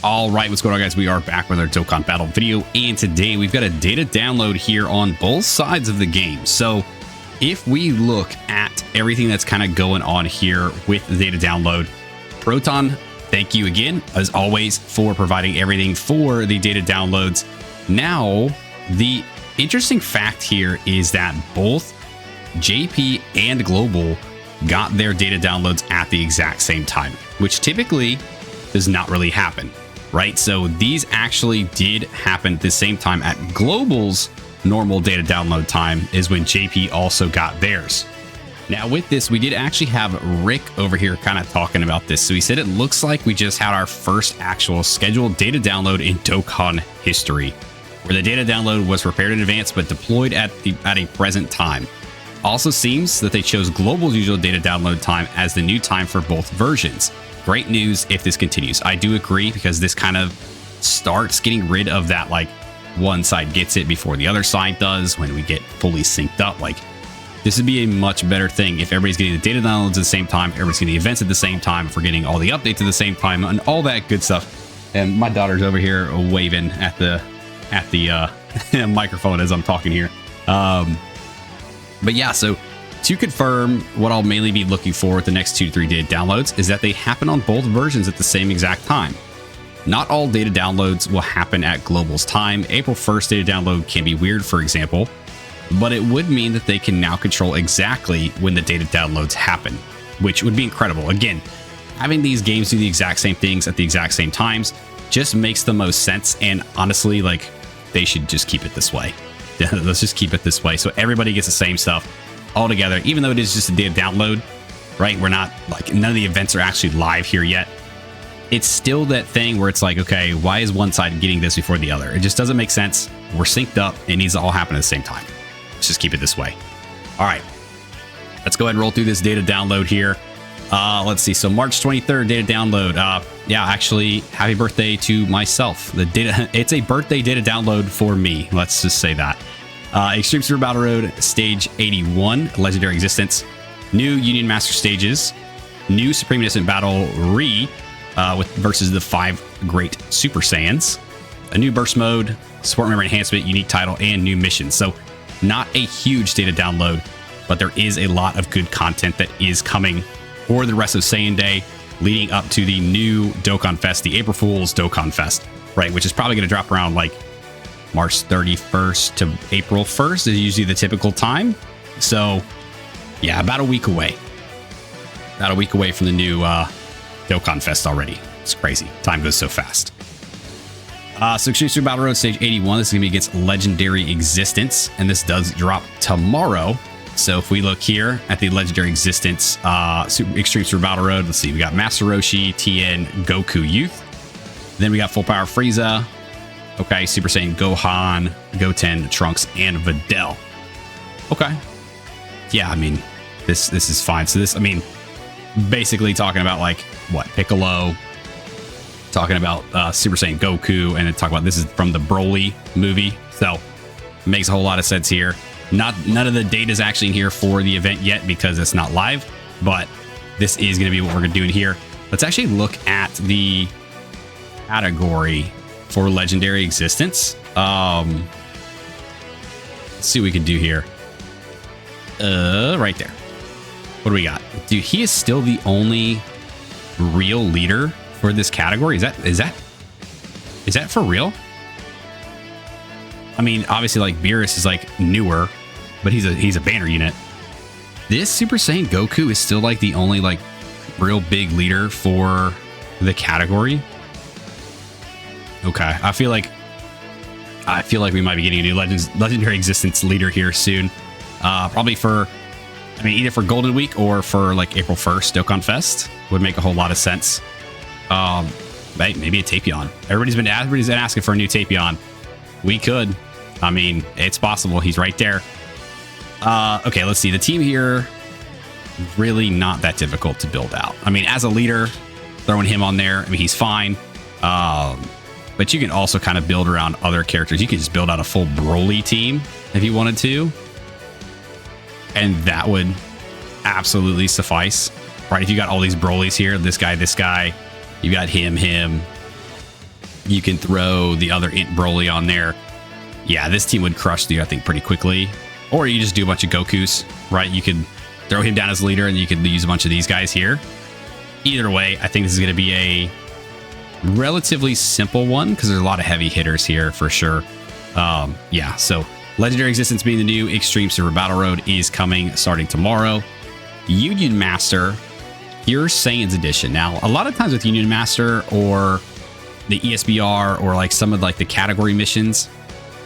All right, what's going on, guys? We are back with our Dokkan Battle video, and today we've got a data download here on both sides of the game. So if we look at everything that's kind of going on here with the data download, Proton, thank you again, as always, for providing everything for the data downloads. Now, the interesting fact here is that both JP and Global got their data downloads at the exact same time, which typically does not really happen. Right, so these actually did happen at the same time. At Global's normal data download time is when JP also got theirs. Now with this, we did actually have Rick over here kind of talking about this. So he said it looks like we just had our first actual scheduled data download in Dokkan history, where the data download was prepared in advance but deployed at a present time. Also seems that they chose Global's usual data download time as the new time for both versions. Great news if this continues. I do agree, because this kind of starts getting rid of that, like, one side gets it before the other side does when we get fully synced up. Like, this would be a much better thing if everybody's getting the data downloads at the same time, everybody's getting the events at the same time, if we're getting all the updates at the same time, and all that good stuff. And my daughter's over here waving at the microphone as I'm talking here. But yeah, so to confirm, what I'll mainly be looking for with the next 2 to 3 data downloads is that they happen on both versions at the same exact time. Not all data downloads will happen at Global's time. April 1st data download can be weird, for example, but it would mean that they can now control exactly when the data downloads happen, which would be incredible. Again, having these games do the exact same things at the exact same times just makes the most sense, and honestly, like, they should just keep it this way. Let's just keep it this way so everybody gets the same stuff all together, even though it is just a data download, right? We're not, like, none of the events are actually live here yet. It's still that thing where it's like, okay, why is one side getting this before the other? It just doesn't make sense. We're synced up. It needs to all happen at the same time. Let's just keep it this way. All right, let's go ahead and roll through this data download here. Let's see. So March 23rd data download. Yeah, actually, happy birthday to myself. The data, it's a birthday data download for me. Let's just say that. Extreme Super Battle Road Stage 81, Legendary Existence, new Union Master stages, new Supreme Innocent Battle versus the 5 Great Super Saiyans, a new Burst Mode, Support Memory Enhancement, Unique Title, and new missions. So not a huge data download, but there is a lot of good content that is coming for the rest of Saiyan Day, leading up to the new Dokkan Fest, the April Fool's Dokkan Fest, right? Which is probably going to drop around like March 31st to April 1st is usually the typical time. So yeah, about a week away. About a week away from the new Dokkan Fest already. It's crazy. Time goes so fast. So Extreme Super Battle Road Stage 81, this is going to be against Legendary Existence, and this does drop tomorrow. So if we look here at the Legendary Existence Extreme Super Battle Road, let's see, we got Master Roshi, Tien, Goku Youth. Then we got Full Power Frieza. Okay, Super Saiyan Gohan, Goten, Trunks, and Videl. Okay. Yeah, I mean, this is fine. So this, I mean, basically talking about, like, what, Piccolo, talking about Super Saiyan Goku, and then talk about this is from the Broly movie. So it makes a whole lot of sense here. None of the data is actually in here for the event yet because it's not live, but this is going to be what we're going to do in here. Let's actually look at the category for Legendary Existence. Let's see what we can do here. Right there. What do we got? Dude, he is still the only real leader for this category. Is that for real? I mean, obviously, like, Beerus is, like, newer, but he's a banner unit. This Super Saiyan Goku is still, like, the only, like, real big leader for the category. Okay, I feel like we might be getting a new Legendary Existence leader here soon. Probably for, I mean, either for Golden Week or for, like, April 1st Dokkan Fest would make a whole lot of sense. Maybe a Tapion. Everybody's been asking for a new Tapion. We could. I mean, it's possible. He's right there. Okay, let's see. The team here, really not that difficult to build out. I mean, as a leader, throwing him on there, I mean, he's fine. But you can also kind of build around other characters. You could just build out a full Broly team if you wanted to. And that would absolutely suffice. Right, if you got all these Brolys here, this guy, you got him, You can throw the other Int Broly on there. Yeah, this team would crush you, I think, pretty quickly. Or you just do a bunch of Gokus, right? You could throw him down as leader, and you could use a bunch of these guys here. Either way, I think this is going to be a relatively simple one because there's a lot of heavy hitters here for sure. Yeah, so Legendary Existence being the new Extreme Super Battle Road is coming starting tomorrow. Union Master, Pure Saiyans Edition. Now, a lot of times with Union Master or the ESBR or like some of like the category missions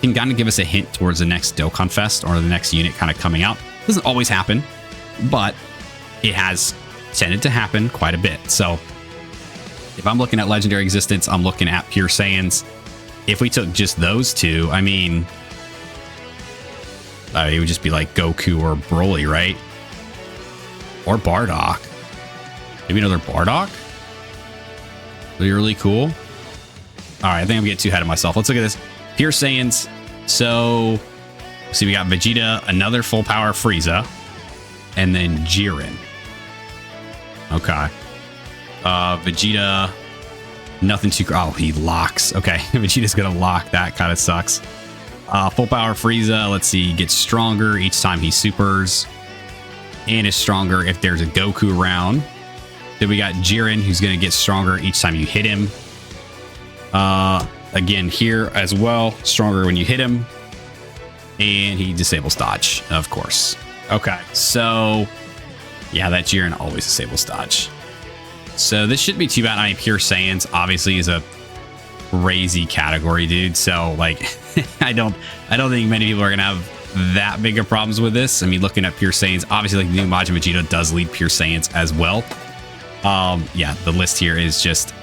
can kind of give us a hint towards the next Dokkan Fest or the next unit kind of coming out. Doesn't always happen, but it has tended to happen quite a bit. So if I'm looking at Legendary Existence, I'm looking at Pure Saiyans. If we took just those two, I mean, it would just be like Goku or Broly, right? Or Bardock. Maybe another Bardock? That'd be really cool. All right, I think I'm getting too ahead of myself. Let's look at this. Pure Saiyans. So, see, we got Vegeta, another full power Frieza, and then Jiren. Okay. Vegeta, nothing too... Oh, he locks. Okay, Vegeta's going to lock. That kind of sucks. Full power Frieza, let's see, gets stronger each time he supers. And is stronger if there's a Goku around. Then we got Jiren, who's going to get stronger each time you hit him. Again, here as well, stronger when you hit him. And he disables dodge, of course. Okay, so... Yeah, that Jiren always disables dodge. So this shouldn't be too bad. I mean, Pure Saiyans obviously is a crazy category, dude. So, like, I don't think many people are going to have that big of problems with this. I mean, looking at Pure Saiyans, obviously, like, the new Majin Vegeta does lead Pure Saiyans as well. Yeah, the list here is just...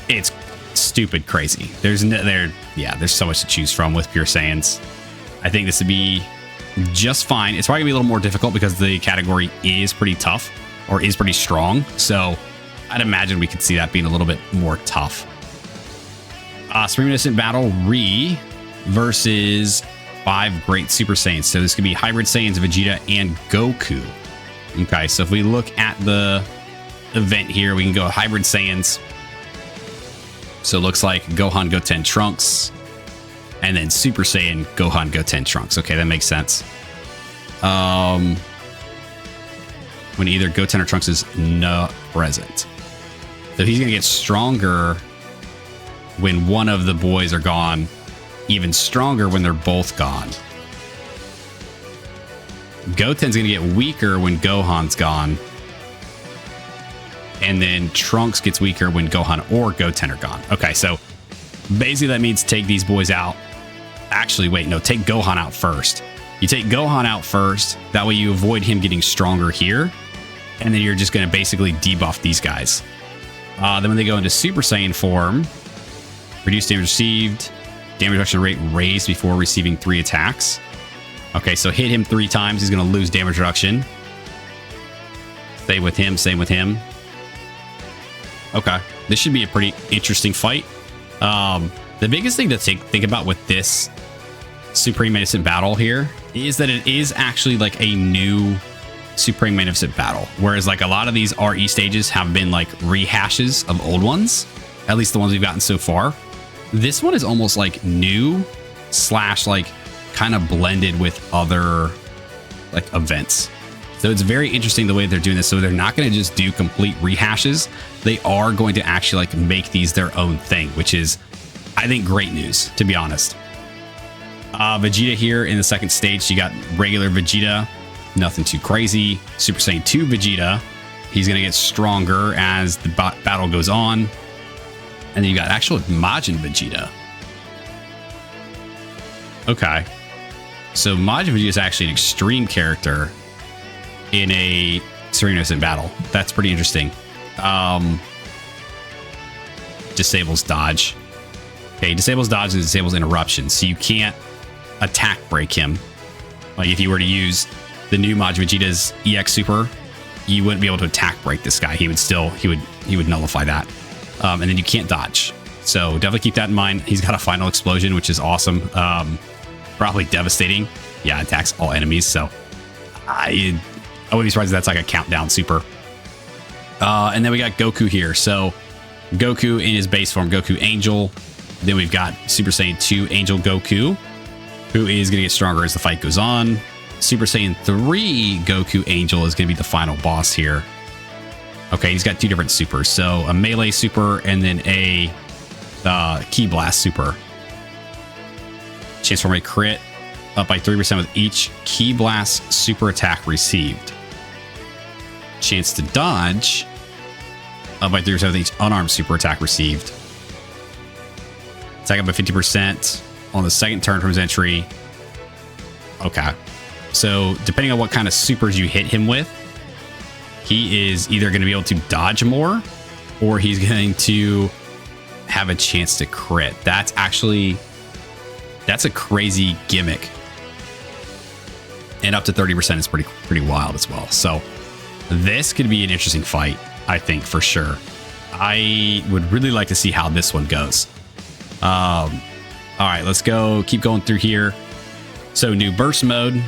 It's stupid crazy. There's so much to choose from with Pure Saiyans. I think this would be just fine. It's probably gonna be a little more difficult because the category is pretty tough or is pretty strong. So I'd imagine we could see that being a little bit more tough. Supreme Innocent Battle Re versus 5 Great Super Saiyans. So this could be Hybrid Saiyans, Vegeta, and Goku. Okay, so if we look at the event here, we can go Hybrid Saiyans. So it looks like Gohan, Goten, Trunks, and then Super Saiyan, Gohan, Goten, Trunks. Okay, that makes sense. When either Goten or Trunks is not present. So he's going to get stronger when one of the boys are gone, even stronger when they're both gone. Goten's going to get weaker when Gohan's gone. And then Trunks gets weaker when Gohan or Goten are gone. Okay, so basically that means take these boys out. Actually, wait, no, take Gohan out first. You take Gohan out first. That way you avoid him getting stronger here. And then you're just going to basically debuff these guys. Then when they go into Super Saiyan form, reduce damage received, damage reduction rate raised before receiving 3 attacks. Okay, so hit him 3 times. He's going to lose damage reduction. Same with him. Okay, this should be a pretty interesting fight. The biggest thing to think about with this Supreme Magnificent Battle here is that it is actually like a new Supreme Magnificent Battle, whereas like a lot of these RE stages have been like rehashes of old ones, at least the ones we've gotten so far. This one is almost like new / like kind of blended with other like events. So it's very interesting the way they're doing this. So they're not going to just do complete rehashes. They are going to actually like make these their own thing, which is, I think, great news, to be honest. Vegeta here in the second stage, you got regular Vegeta, nothing too crazy. Super Saiyan 2 Vegeta, he's going to get stronger as the battle goes on. And then you got actual Majin Vegeta. Okay. So Majin Vegeta is actually an extreme character in a Supreme Innocent Battle. That's pretty interesting. Disables dodge. Okay, disables dodge and disables interruption. So you can't attack break him. Like if you were to use the new Majin Vegeta's EX Super, you wouldn't be able to attack break this guy. He would nullify that. And then you can't dodge. So definitely keep that in mind. He's got a final explosion, which is awesome. Probably devastating. Yeah, attacks all enemies. So I wouldn't be surprised if that's like a countdown super. And then we got Goku here. So Goku in his base form, Goku Angel. Then we've got Super Saiyan 2 Angel Goku, who is going to get stronger as the fight goes on. Super Saiyan 3 Goku Angel is going to be the final boss here. Okay, he's got two different supers. So a melee super and then a Ki Blast super. Chance for a crit up by 3% with each Ki Blast super attack received. Chance to dodge up by 3% with each unarmed super attack received. Attack up by 50% on the second turn from his entry. Okay. So depending on what kind of supers you hit him with, he is either going to be able to dodge more or he's going to have a chance to crit. That's a crazy gimmick. And up to 30% is pretty wild as well. So this could be an interesting fight, I think, for sure. I would really like to see how this one goes. All right, let's keep going through here. So new burst mode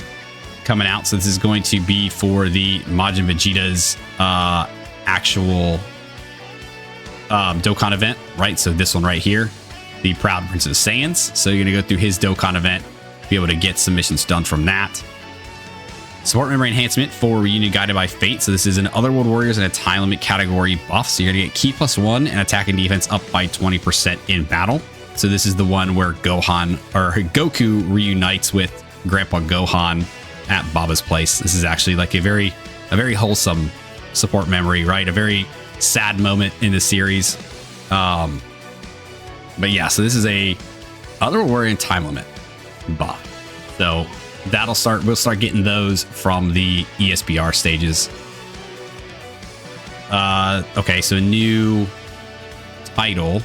coming out. So this is going to be for the Majin Vegeta's actual Dokkan event, right? So this one right here, the Proud Prince of Saiyans. So you're going to go through his Dokkan event, be able to get some missions done from that. Support memory enhancement for Reunion Guided by Fate. So this is an Otherworld Warriors and a time limit category buff. So you're going to get Ki +1 and attack and defense up by 20% in battle. So this is the one where Goku reunites with Grandpa Gohan at Baba's place. This is actually like a very wholesome support memory, right? A very sad moment in the series. But yeah, so this is a Otherworld Warrior and time limit buff. So we'll start getting those from the ESBR stages. Okay, so new title,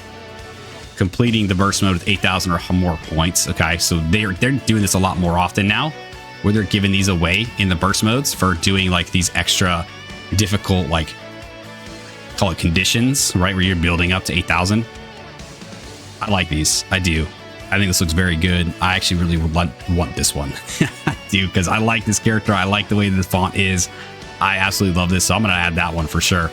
completing the burst mode with 8,000 or more points. Okay, so they're doing this a lot more often now, where they're giving these away in the burst modes for doing like these extra difficult, like, call it conditions, right, where you're building up to 8,000. I like these. I do. I think this looks very good. I actually really would want this one. I do, because I like this character. I like the way the font is. I absolutely love this, so I'm going to add that one for sure.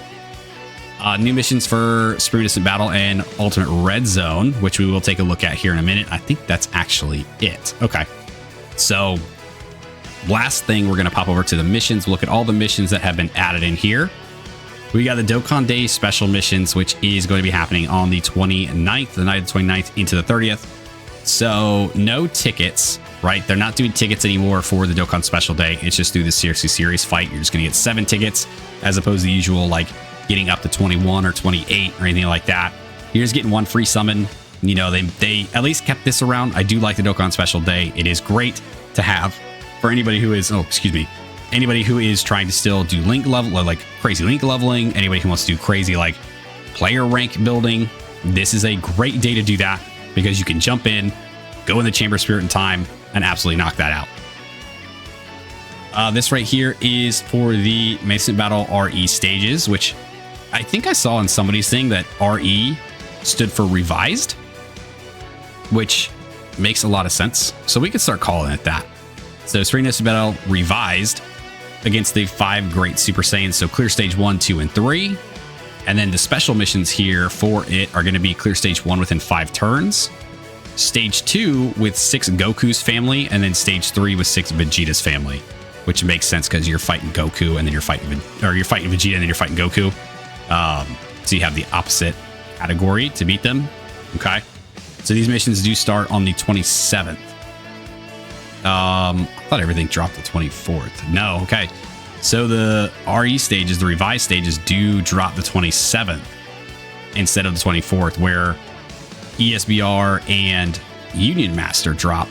New missions for Supreme Distant Battle and Ultimate Red Zone, which we will take a look at here in a minute. I think that's actually it. Okay. So last thing, we're going to pop over to the missions. Look at all the missions that have been added in here. We got the Dokkan Day special missions, which is going to be happening on the 29th, the night of the 29th into the 30th. So no tickets, right? They're not doing tickets anymore for the Dokkan Special Day. It's just through the CRC Series fight. You're just going to get 7 tickets as opposed to the usual, like, getting up to 21 or 28 or anything like that. You're just getting one free summon. You know, they at least kept this around. I do like the Dokkan Special Day. It is great to have for anybody who is, anybody who is trying to still do link level, like crazy link leveling, anybody who wants to do crazy, like, player rank building. This is a great day to do that, because you can jump in, go in the Chamber of Spirit and Time, and absolutely knock that out. This right here is for the Mason Battle RE stages, which I think I saw in somebody's thing that RE stood for revised, which makes a lot of sense. So we could start calling it that. So Supreme Mason Battle revised against the 5 great Super Saiyans. So clear stage 1, 2, and 3. And then the special missions here for it are going to be clear stage 1 within 5 turns, stage 2 with 6 Goku's family, and then stage 3 with 6 Vegeta's family, which makes sense because you're fighting Goku and then you're fighting Vegeta and then you're fighting Goku. So you have the opposite category to beat them. Okay. So these missions do start on the 27th. I thought everything dropped the 24th. No. Okay. So the RE stages, the revised stages, do drop the 27th instead of the 24th, where ESBR and Union Master drop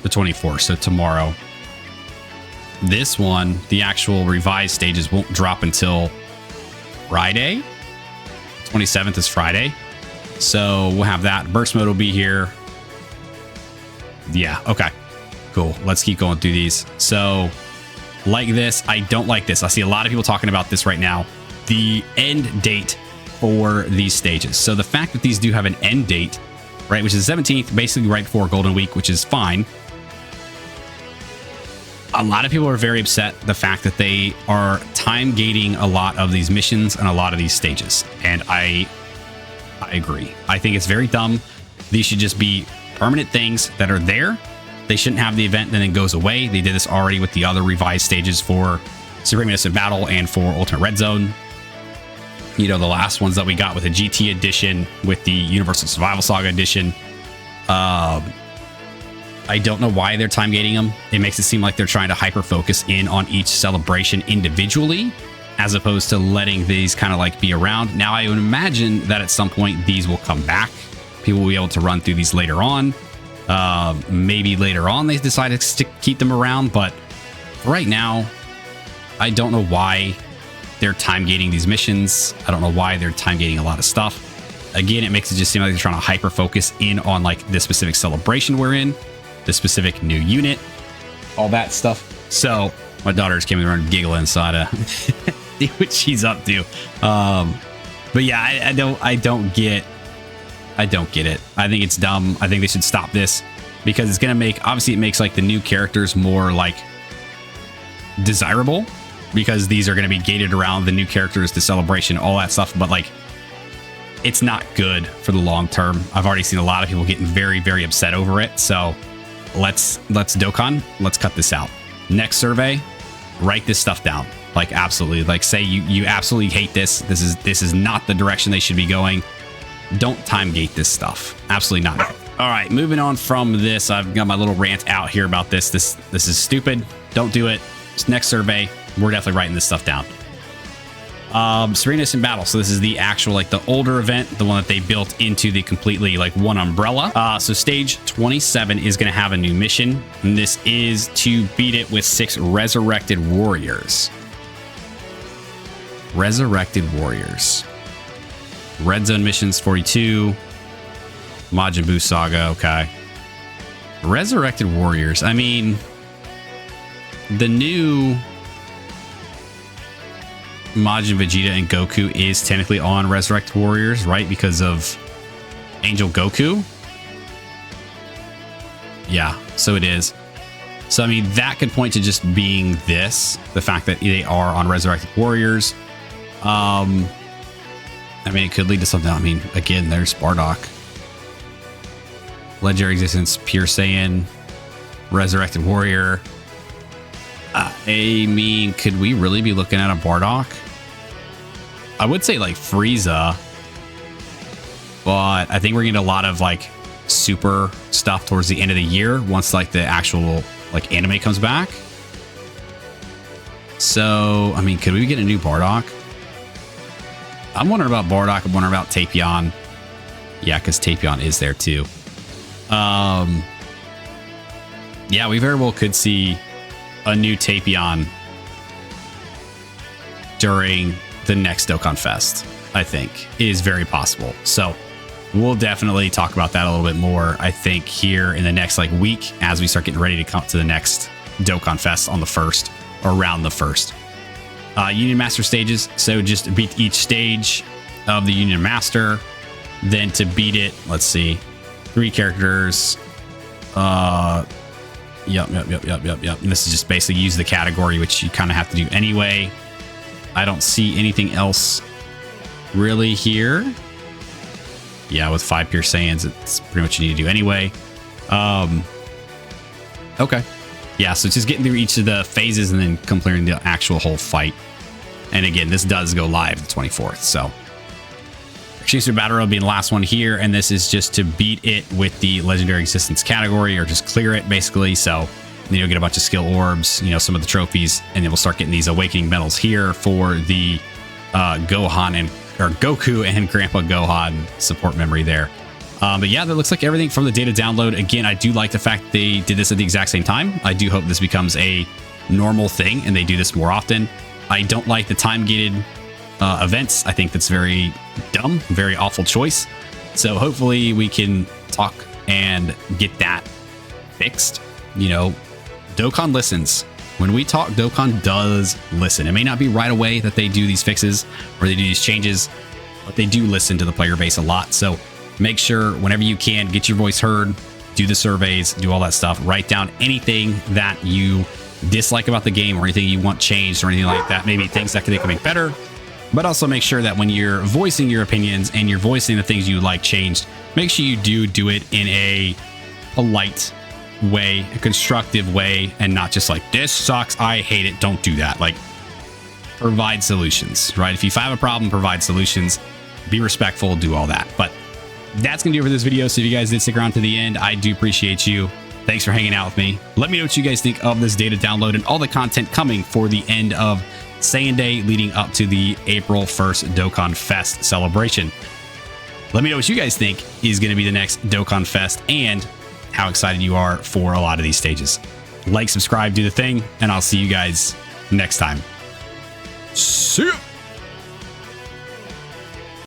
the 24th. So tomorrow. This one, the actual revised stages won't drop until Friday. 27th is Friday. So we'll have that. Burst mode will be here. Yeah. Okay. Cool. Let's keep going through these. So, like this, I don't like this. I see a lot of people talking about this right now. The end date for these stages. So the fact that these do have an end date, right, which is the 17th, basically right before Golden Week, which is fine. A lot of people are very upset the fact that they are time gating a lot of these missions and a lot of these stages. And I agree. I think it's very dumb These should just be permanent things that are there. They shouldn't have the event, then it goes away. They did this already with the other revised stages for Supreme Innocent Battle and for Ultimate Red Zone. You know, the last ones that we got with the GT edition, with the Universal Survival Saga edition. I don't know why they're time gating them. It makes it seem like they're trying to hyper focus in on each celebration individually, as opposed to letting these kind of like be around. Now, I would imagine that at some point these will come back. People will be able to run through these later on. Maybe later on they decide to keep them around, but right now, I don't know why they're time gating these missions. I don't know why they're time gating a lot of stuff. Again, it makes it just seem like they're trying to hyper focus in on like the specific celebration we're in, the specific new unit, all that stuff. So my daughter just came around giggling inside see what she's up to. But yeah, I don't get it. I think it's dumb. I think they should stop this because it's gonna make, obviously it makes like the new characters more like desirable, because these are going to be gated around the new characters, the celebration, all that stuff. But like, it's not good for the long term. I've already seen a lot of people getting very, very upset over it. So let's Dokkan, let's cut this out. Next survey, write this stuff down. Like, absolutely, like say you absolutely hate this. This is not the direction they should be going. Don't time gate this stuff. Absolutely not. All right, moving on from this, I've got my little rant out here about this. This is stupid. Don't do it. This next survey, we're definitely writing this stuff down. Supreme Innocent Battle. So this is the actual, like the older event, the one that they built into the completely like one umbrella. So stage 27 is going to have a new mission, and this is to beat it with 6 resurrected warriors. Resurrected warriors. Red Zone missions 42. Majin Buu Saga. Okay. Resurrected warriors. I mean, the new Majin Vegeta and Goku is technically on Resurrect Warriors, right? Because of Angel Goku. Yeah, so it is. So, I mean, that could point to just being this, the fact that they are on Resurrected Warriors. I mean, it could lead to something. I mean, again, there's Bardock. Legendary Existence, Pure Saiyan, Resurrected Warrior. I mean, could we really be looking at a Bardock? I would say like Frieza, but I think we're getting a lot of like super stuff towards the end of the year once like the actual like anime comes back. So, I mean, could we get a new Bardock? I'm wondering about Bardock. I'm wondering about Tapion. Yeah, because Tapion is there too. Yeah, we very well could see a new Tapion during the next Dokkan Fest, I think, is very possible. So we'll definitely talk about that a little bit more, I think, here in the next like week as we start getting ready to come to the next Dokkan Fest on the 1st, or around the 1st. Union Master stages. So just beat each stage of the Union Master. Then to beat it, let's see, 3 characters. Yep. And this is just basically use the category, which you kind of have to do anyway. I don't see anything else really here. Yeah, with 5 Pure Saiyans, it's pretty much what you need to do anyway. Okay. Yeah, so it's just getting through each of the phases and then completing the actual whole fight. And again, this does go live the 24th, so Extreme Super Battle Road being the last one here, and this is just to beat it with the Legendary Existence category, or just clear it basically. So you'll get a bunch of skill orbs, you know, some of the trophies, and then we'll start getting these awakening medals here for the Goku and Grandpa Gohan support memory there. But yeah, that looks like everything from the data download. Again, I do like the fact they did this at the exact same time. I do hope this becomes a normal thing and they do this more often. I don't like the time-gated events. I think that's very dumb, very awful choice. So hopefully we can talk and get that fixed. You know, Dokkan listens. When we talk, Dokkan does listen. It may not be right away that they do these fixes or they do these changes, but they do listen to the player base a lot. So make sure whenever you can, get your voice heard, do the surveys, do all that stuff, write down anything that you dislike about the game or anything you want changed or anything like that. Maybe things that they can make better. But also make sure that when you're voicing your opinions and you're voicing the things you like changed, make sure you do it in a polite way, a constructive way, and not just like, this sucks, I hate it. Don't do that. Like, provide solutions, right? If you have a problem, provide solutions, be respectful, do all that. But that's gonna do it for this video. So if you guys did stick around to the end, I do appreciate you. Thanks for hanging out with me. Let me know what you guys think of this data download and all the content coming for the end of Saiyan Day leading up to the April 1st Dokkan Fest celebration. Let me know what you guys think is going to be the next Dokkan Fest and how excited you are for a lot of these stages. Like, subscribe, do the thing, and I'll see you guys next time. See ya!